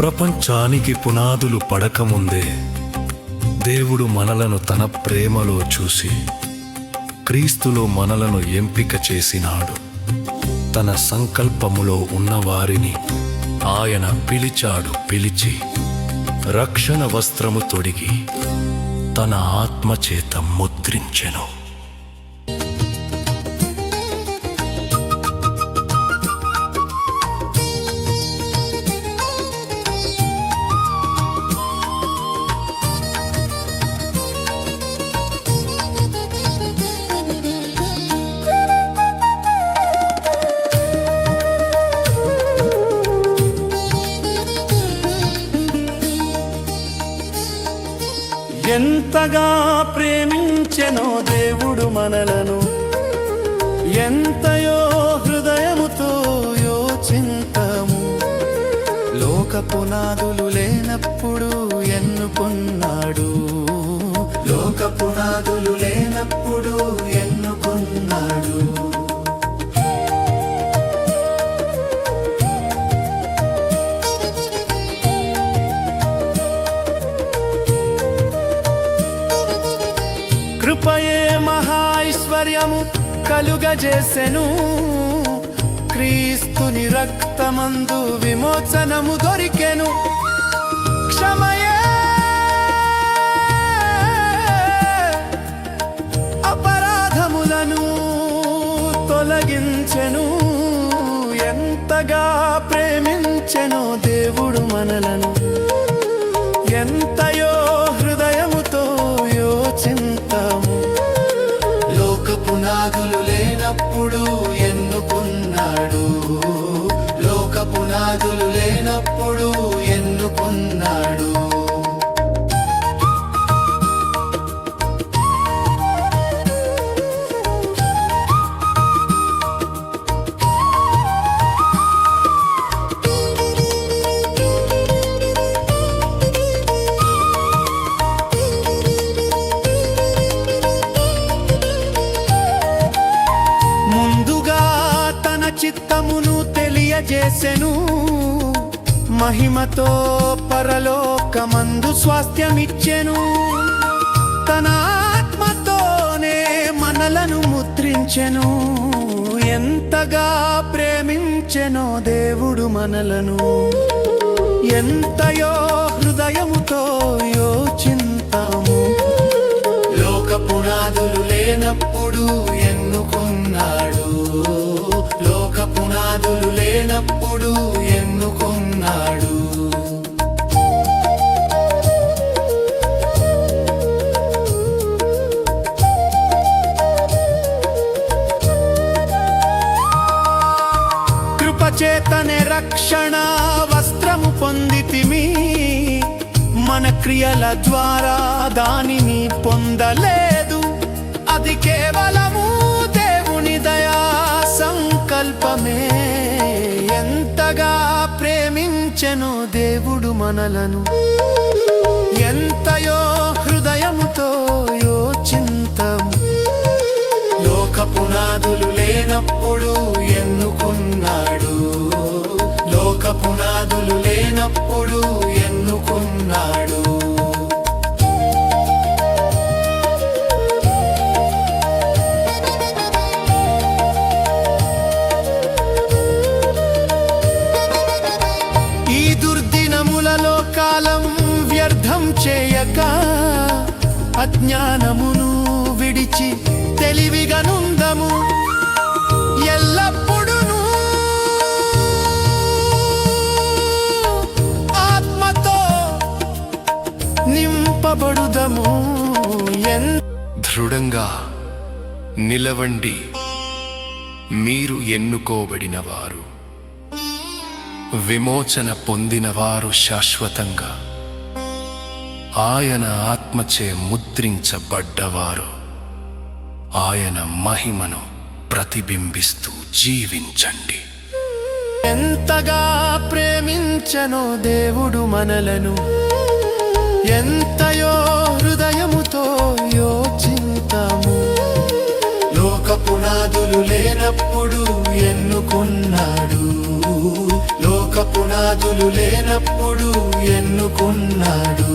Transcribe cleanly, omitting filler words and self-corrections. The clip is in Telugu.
ప్రపంచానికి పునాదులు పడకముందే దేవుడు మనలను తన ప్రేమలో చూసి క్రీస్తులో మనలను ఎంపిక చేసినాడు. తన సంకల్పములో ఉన్నవారిని ఆయన పిలిచి రక్షణ వస్త్రము తొడిగి తన ఆత్మచేత ముద్రించెను. ఎంతగా ప్రేమించెనో దేవుడు మనలను, ఎంతయో హృదయముతో యోచింతము. లోక పునాదులు లేనప్పుడు ఎన్నుకున్నాడు, లోక పునాదులు లేనప్పుడు ఎన్నుకున్నాడు. కృపయే మహైశ్వర్యము కలుగజేసెను, క్రీస్తుని రక్తమందు విమోచనము దొరికెను. క్షమయే అపరాధములను తొలగించెను. ఎంతగా ప్రేమించెనో దేవుడు మనలను, ఎంతయో హృదయముతో యోచింతము. లోక పునాదులు లేనప్పుడు ఎన్నుకున్నాడు, లోక పునాదులు లేనప్పుడు ఎన్నుకున్నాడు. చిత్తమును తెలియజేసెను, మహిమతో పరలోకమందు స్వాస్థ్యమిచ్చెను. తన ఆత్మతోనే మనలను ముద్రించెను. ఎంతగా ప్రేమించెనో దేవుడు మనలను, ఎంతయో హృదయముతో యోచింతము. లోక పునాదులు లేనప్పుడు ఎన్నుకున్నాడు, లోక పునాదులు లేనప్పుడు ఎన్నుకున్నాడు. కృపచేతనే రక్షణ వస్త్రము పొందితిమి, మన క్రియల ద్వారా దానిని పొందలేదు. అది కేవలము దేవుని దయా సంకల్పమే. ఎంతగా ప్రేమించెను దేవుడు మనలను, ఎంతయో హృదయముతో యోచింతము. లోక పునాదులు లేనప్పుడు ఎన్నుకున్నాడు, లోక పునాదులు లేనప్పుడు ఎన్నుకున్నాడు. ఈ దుర్దినములలో కాలం వ్యర్థం చేయక, అజ్ఞానమును విడిచి తెలివిగా నుందము. ఎల్లప్పుడూ ఆత్మతో నింపబడుదము. దృఢంగా నిలవండి, మీరు ఎన్నుకోబడినవారు, విమోచన పొందినవారు శాశ్వతంగా ఆయన ఆత్మచే ముద్రించబడ్డవారు. ఆయన మహిమను ప్రతిబింబిస్తూ జీవించండి. ఎంతగా ప్రేమించెనో దేవుడు మనలను, ఎంతయో హృదయముతో యోచింతము. లోక పునాదులు లేనప్పుడు ఎన్నుకున్నాడు, లోక లోక పునాదులు లేనప్పుడు ఎన్నుకున్నాడు